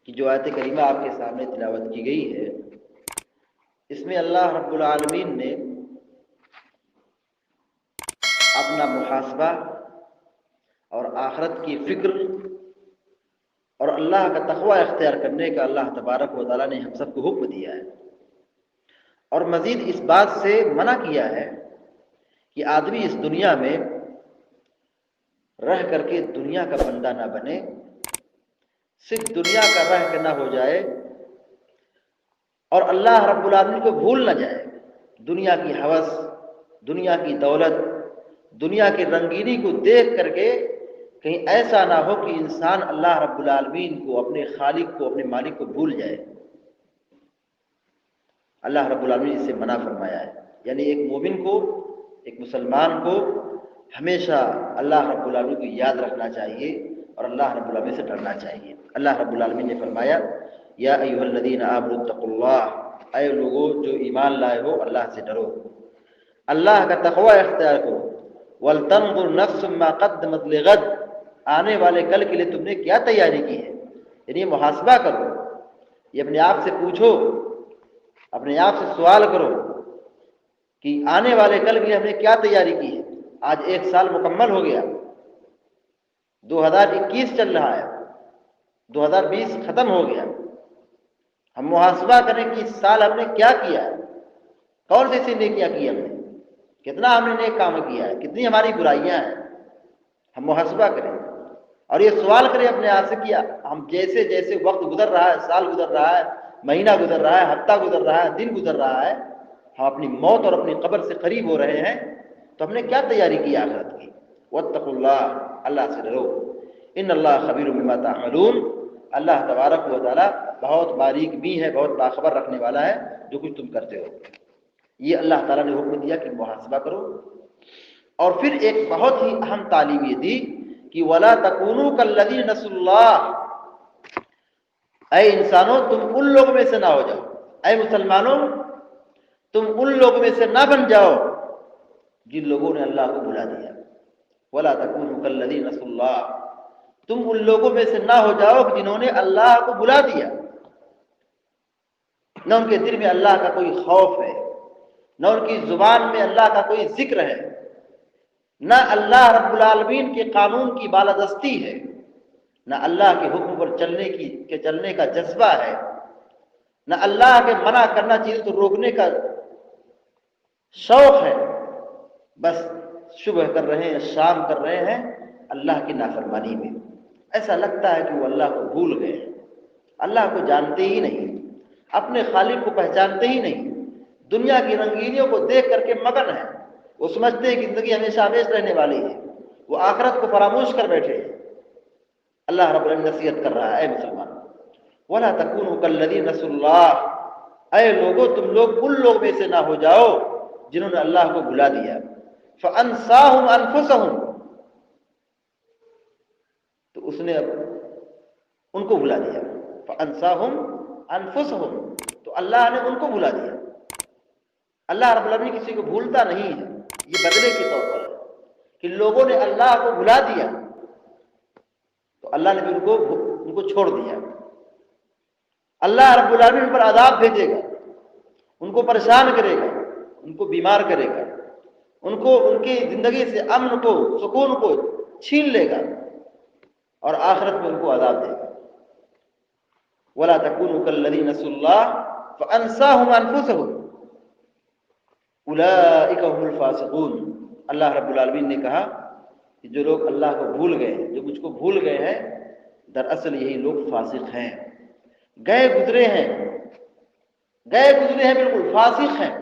کہ جو آیت کریمہ آپ کے سامنے تلاوت کی گئی ہے، اس میں اللہ رب العالمین نے اپنا محاسبہ اور آخرت کی فکر اور اللہ کا تقوی اختیار کرنے کا اللہ تبارک و تعالیٰ نے ہم سب کو حکم دیا ہے، اور مزید اس بات سے منع کیا ہے کہ آدمی اس دنیا میں رہ کر کے دنیا کا بندہ نہ بنے، صرف دنیا کا رہ کے نہ ہو جائے اور اللہ رب العالمین کو بھول نہ جائے۔ دنیا کی ہوس، دنیا کی دولت، دنیا کی رنگینی کو دیکھ کر کے کہیں ایسا نہ ہو کہ انسان اللہ رب العالمین کو، اپنے خالق کو، اپنے مالک کو بھول جائے۔ اللہ رب العالمین اس سے منع فرمایا ہے، یعنی ایک مومن کو، ایک مسلمان کو ہمیشہ اللہ رب العالمین کو یاد رکھنا چاہیے اور اللہ رب العالمین سے ڈرنا چاہیے۔ اللہ رب العالمین نے فرمایا یا ایھا الذین آمنوا اتقوا اللہ، اے لوگو جو ایمان لائے ہو اللہ سے ڈرو، اللہ کا تقوی اختیار کرو، ولتنظر نفس ما قدمت لغد، آنے والے کل کے لیے تم نے کیا تیاری کی ہے، یعنی محاسبہ کرو، یہ اپنے آپ سے پوچھو، اپنے آپ سے سوال کرو کہ آنے والے کل کے لیے ہم نے کیا تیاری کی ہے۔ آج ایک سال مکمل ہو گیا، 2021 چل رہا ہے، 2020 ختم ہو گیا، ہم محاسبہ کریں کہ اس سال ہم نے کیا کیا ہے، کون سی نیکیاں کی ہم نے، کتنا ہم نے نیک کام کیا ہے، کتنی ہماری برائیاں ہیں، ہم محاسبہ کریں اور یہ سوال کریں اپنے آپ سے کہ ہم جیسے جیسے وقت گزر رہا ہے، سال گزر رہا ہے، مہینہ گزر رہا ہے، ہفتہ گزر رہا ہے، دن گزر رہا ہے، ہم اپنی موت اور اپنی قبر سے قریب ہو رہے ہیں، تو ہم نے کیا تیاری کی آخرت کی۔ واتقوا اللہ، اللہ سے ڈرو، ان اللہ خبیر بما تعملون، اللہ تبارک و تعالیٰ بہت باریک بھی ہے، بہت باخبر رکھنے والا ہے جو کچھ تم کرتے ہو۔ یہ اللہ تعالیٰ نے حکم دیا کہ محاسبہ کرو، اور پھر ایک بہت ہی اہم تعلیم یہ دی کہ وَلَا تَكُونُوا كَالَّذِينَ نَسُوا اللَّهَ، اے انسانوں تم ان لوگوں میں سے نہ ہو جاؤ، اے مسلمانوں تم ان لوگوں میں سے نہ بن جاؤ جن لوگوں نے اللہ کو بھلا دیا۔ وَلَا تَكُونُوا كَالَّذِينَ نَسُوا اللَّهَ، تم ان لوگوں میں سے نہ ہو جاؤ جنہوں نے اللہ کو بھلا دیا، نہ ان کے دل میں اللہ کا کوئی خوف ہے، نہ ان کی زبان میں اللہ کا کوئی ذکر ہے، نہ اللہ رب العالمین کے قانون کی بالادستی ہے، نہ اللہ کے حکم پر چلنے کا جذبہ ہے، نہ اللہ کے منع کرنا چیز تو روکنے کا شوق ہے، بس صبح کر رہے ہیں، شام کر رہے ہیں اللہ کی نافرمانی میں۔ ایسا لگتا ہے کہ وہ اللہ کو بھول گئے، اللہ کو جانتے ہی نہیں، اپنے خالق کو پہچانتے ہی نہیں، دنیا کی رنگینیوں کو دیکھ کر کے مگن ہیں، وہ سمجھتے ہیں کہ زندگی ہمیشہ ہمیشہ رہنے والی ہے، وہ آخرت کو فراموش کر بیٹھے ہیں۔ اللہ رب العالمین نصیحت کر رہا ہے، اے مسلمان وَلَا تَكُونُوا كَالَّذِينَ نَسُوا اللَّهَ، اے لوگو تم لوگ ان لوگ میں سے نہ ہو جاؤ جنہوں نے اللہ کو بھلا دیا، فَأَنسَاهُمْ أَنفُسَهُمْ، تو اس نے اب ان کو بھلا دیا، فَأَنسَاهُمْ أَنفُسَهُمْ، تو اللہ نے ان کو بھلا دیا۔ اللہ رب العالمین کسی کو بھولتا نہیں ہے، یہ بدلے کے طور پر ہے کہ لوگوں نے اللہ کو بھلا دیا تو اللہ نے بھی ان کو چھوڑ دیا، اللہ رب العالمین پر عذاب بھیجے گا، ان کو پریشان کرے گا، ان کو بیمار کرے گا، ان کو ان کی زندگی سے امن کو، سکون کو چھین لے گا اور آخرت میں ان کو عذاب دے گا۔ وَلَا تَكُونُوا كَالَّذِينَ نَسُوا اللَّهَ فَأَنسَاهُمْ أَنفُسَهُمْ اولئک هم الفاسقون، اللہ رب العالمین نے کہا کہ جو لوگ اللہ کو بھول گئے، جو مجھ کو بھول گئے ہیں، دراصل یہی لوگ فاسق ہیں، گئے گزرے ہیں، بالکل فاسق ہیں،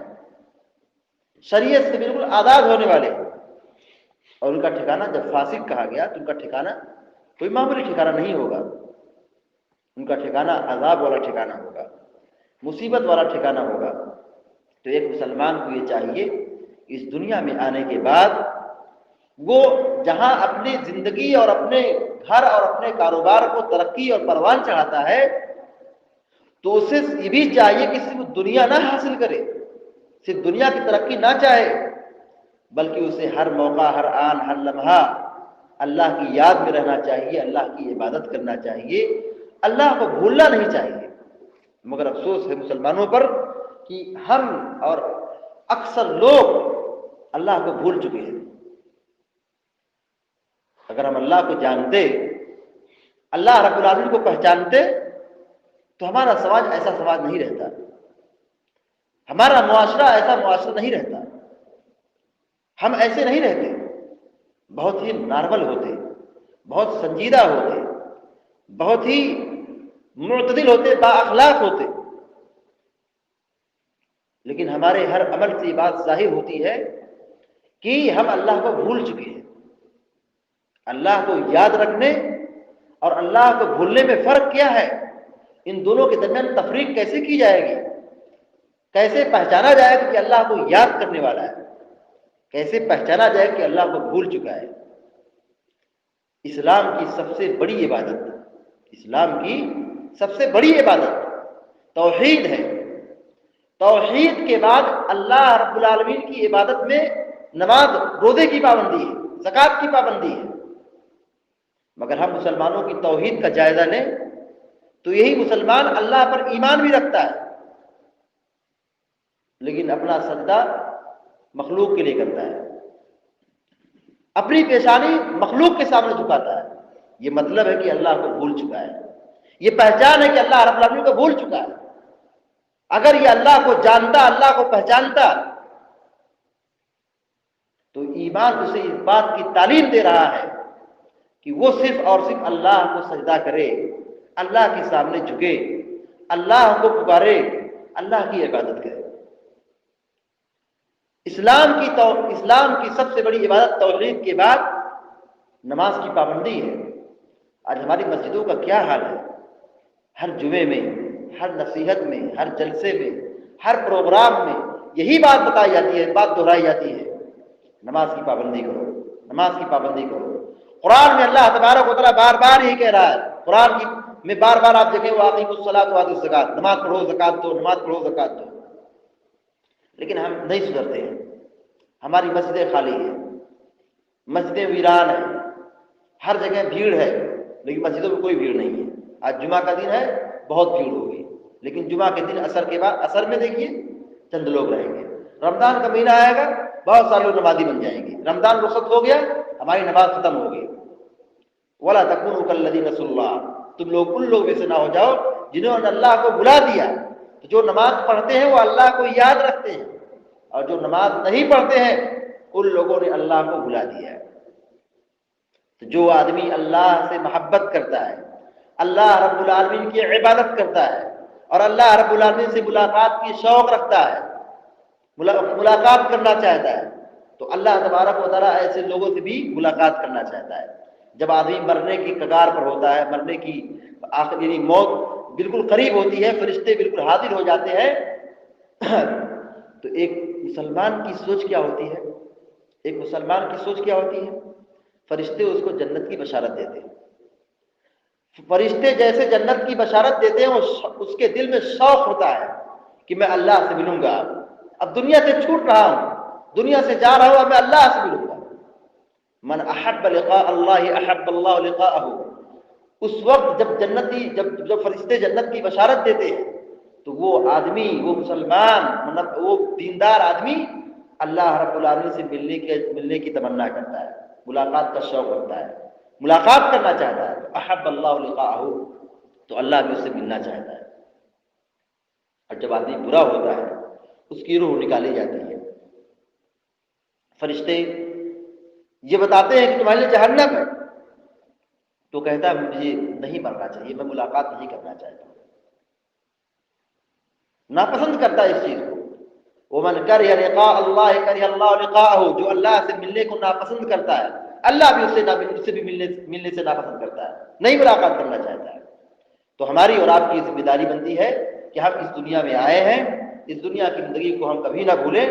شریعت سے بالکل آزاد ہونے والے ہیں، اور ان کا ٹھکانہ جب فاسق کہا گیا تو ان کا ٹھکانہ کوئی معمولی ٹھکانہ نہیں ہوگا، ان کا ٹھکانہ عذاب والا ٹھکانہ ہوگا، مصیبت والا ٹھکانہ ہوگا۔ تو ایک مسلمان کو یہ چاہیے اس دنیا میں آنے کے بعد وہ جہاں اپنی زندگی اور اپنے گھر اور اپنے کاروبار کو ترقی اور پروان چڑھاتا ہے تو اسے یہ بھی چاہیے کہ صرف دنیا نہ حاصل کرے، صرف دنیا کی ترقی نہ چاہے، بلکہ اسے ہر موقع، ہر آن، ہر لمحہ اللہ کی یاد میں رہنا چاہیے، اللہ کی عبادت کرنا چاہیے، اللہ کو بھولنا نہیں چاہیے، مگر افسوس ہے مسلمانوں پر کہ ہم اور اکثر لوگ اللہ کو بھول چکے ہیں۔ اگر ہم اللہ کو جانتے، اللہ رب العالمین کو پہچانتے، تو ہمارا سماج ایسا سماج نہیں رہتا، ہمارا معاشرہ ایسا معاشرہ نہیں رہتا، ہم ایسے نہیں رہتے، بہت ہی نارمل ہوتے، بہت سنجیدہ ہوتے، بہت ہی معتدل ہوتے، با اخلاق ہوتے۔ لیکن ہمارے ہر عمل سے یہ بات ظاہر ہوتی ہے کہ ہم اللہ کو بھول چکے ہیں۔ اللہ کو یاد رکھنے اور اللہ کو بھولنے میں فرق کیا ہے؟ ان دونوں کے درمیان تفریق کیسے کی جائے گی؟ کیسے پہچانا جائے کہ اللہ کو یاد کرنے والا ہے؟ کیسے پہچانا جائے کہ اللہ کو بھول چکا ہے؟ اسلام کی سب سے بڑی عبادت، اسلام کی سب سے بڑی عبادت توحید ہے۔ توحید کے بعد اللہ رب العالمین کی عبادت میں نماز روزے کی پابندی ہے، زکوٰۃ کی پابندی ہے۔ مگر ہم مسلمانوں کی توحید کا جائزہ لیں تو یہی مسلمان اللہ پر ایمان بھی رکھتا ہے، لیکن اپنا سجدہ مخلوق کے لیے کرتا ہے، اپنی پیشانی مخلوق کے سامنے جھکاتا ہے۔ یہ مطلب ہے کہ اللہ کو بھول چکا ہے، یہ پہچان ہے کہ اللہ رب العالمین کو بھول چکا ہے۔ اگر یہ اللہ کو جانتا، اللہ کو پہچانتا، تو ایمان اسے اس بات کی تعلیم دے رہا ہے کہ وہ صرف اور صرف اللہ کو سجدہ کرے، اللہ کے سامنے جھکے، اللہ کو پکارے، اللہ کی عبادت کرے۔ اسلام کی سب سے بڑی عبادت توحید کے بعد نماز کی پابندی ہے۔ آج ہماری مسجدوں کا کیا حال ہے؟ ہر جمعے میں، ہر نصیحت میں، ہر جلسے میں، ہر پروگرام میں یہی بات بتائی جاتی ہے، بات دہرائی جاتی ہے، نماز کی پابندی کرو، نماز کی پابندی کرو۔ قرآن میں اللہ تبارک و تعالیٰ بار بار یہی کہہ رہا ہے، قرآن میں بار بار آپ دیکھیں وَأَقِیمُوا الصَّلَاةَ وَآتُوا الزَّکَاةَ، نماز پڑھو، زکات دو، نماز پڑھو، زکات دو۔ لیکن ہم نہیں سدھرتے ہیں، ہماری مسجدیں خالی ہیں، مسجدیں ویران ہیں، ہر جگہ بھیڑ ہے، لیکن مسجدوں میں کوئی بھیڑ نہیں ہے۔ آج جمعہ کا دن ہے، بہت بھیڑ ہوگی، لیکن جمعہ کے دن اثر کے بعد، اثر میں دیکھیے چند لوگ رہیں گے۔ رمضان کا مہینہ آئے گا، بہت سارے لوگ نمازی بن جائیں گے۔ رمضان رخصت ہو گیا، ہماری نماز ختم ہو گئی۔ وَلَا تَكُونُوا كَالَّذِينَ نَسُوا اللَّهَ، تم لوگ ان لوگ میں سے نہ ہو جاؤ جنہوں نے اللہ کو بھلا دیا۔ تو جو نماز پڑھتے ہیں وہ اللہ کو یاد رکھتے ہیں، اور جو نماز نہیں پڑھتے ہیں ان لوگوں نے اللہ کو بھلا دیا ہے۔ تو جو آدمی اللہ سے محبت کرتا ہے، اللہ رب العالمین کی عبادت کرتا ہے، اور اللہ رب العالمین سے ملاقات کی شوق رکھتا ہے، ملاقات کرنا چاہتا ہے، تو اللہ تبارک و تعالیٰ ایسے لوگوں سے بھی ملاقات کرنا چاہتا ہے۔ جب آدمی مرنے کی کگار پر ہوتا ہے، مرنے کی آخر یعنی موت بالکل قریب ہوتی ہے، فرشتے بالکل حاضر ہو جاتے ہیں، تو ایک مسلمان کی سوچ کیا ہوتی ہے؟ ایک مسلمان کی سوچ کیا ہوتی ہے؟ فرشتے اس کو جنت کی بشارت دیتے ہیں۔ فرشتے جیسے جنت کی بشارت دیتے ہیں، اس کے دل میں شوق ہوتا ہے کہ میں اللہ سے ملوں گا، اب دنیا سے چھوٹ رہا ہوں، دنیا سے جا رہا ہوں، اب میں اللہ سے ملوں گا۔ من احب لقاء اللہ احب اللہ لقاءہ، اس وقت جب فرشتے جنت کی بشارت دیتے ہیں تو وہ آدمی، وہ مسلمان، وہ دیندار آدمی اللہ رب العالمین سے ملنے کی تمنا کرتا ہے، ملاقات کا شوق رکھتا ہے، ملاقات کرنا چاہتا ہے۔ احب اللہ لقاءہ، تو اللہ بھی اس سے ملنا چاہتا ہے۔ اور جب آدمی برا ہوتا ہے اس کی روح نکالی جاتی ہے، فرشتے یہ بتاتے ہیں کہ تمہارے لیے جہنم ہے، تو کہتا ہے مجھے نہیں مرنا چاہیے، میں ملاقات نہیں کرنا چاہتا ہوں، ناپسند کرتا ہے اس چیز کو۔ وَمَنْ كَرِهَ لِقَاءَ اللَّهِ كَرِهَ اللَّهُ لِقَاءَهُ، جو اللہ سے ملنے کو ناپسند کرتا ہے، اللہ بھی اس سے بھی ملنے سے ناپسند کرتا ہے، نہیں ملاقات کرنا چاہتا ہے۔ تو ہماری اور آپ کی ذمہ داری بنتی ہے کہ ہم اس دنیا میں آئے ہیں، اس دنیا کی زندگی کو ہم کبھی نہ بھولیں،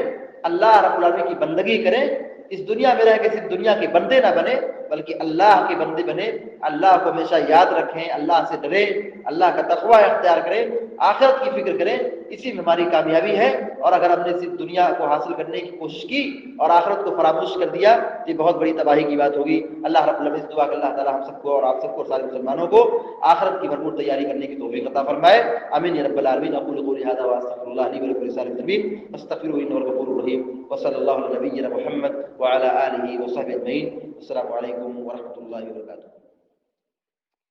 اللہ رب العالمین کی بندگی کریں، اس دنیا میں رہ کے صرف دنیا کے بندے نہ بنے بلکہ اللہ کے بندے بنے، اللہ کو ہمیشہ یاد رکھیں، اللہ سے ڈریں، اللہ کا تقوی اختیار کریں، آخرت کی فکر کریں، اسی میں ہماری کامیابی ہے۔ اور اگر ہم نے صرف دنیا کو حاصل کرنے کی کوشش کی اور آخرت کو فراموش کر دیا تو یہ بہت بڑی تباہی کی بات ہوگی۔ اللہ رب العالمین سے دعا کہ اللہ تعالی ہم سب کو اور آپ سب کو اور سارے مسلمانوں کو آخرت کی بھرپور تیاری کرنے کی توفیق عطا فرمائے، آمین یا رب العالمین۔ اقول قولی ھذا واستغفر اللہ لی ولکم ولسائر المسلمین فاستغفروہ انہ هو الغفور الرحیم، وصلی اللہ علی نبینا محمد وعلی آلہ وصحبہ اجمعین۔ السلام علیکم ورحمۃ اللہ وبرکاتہ۔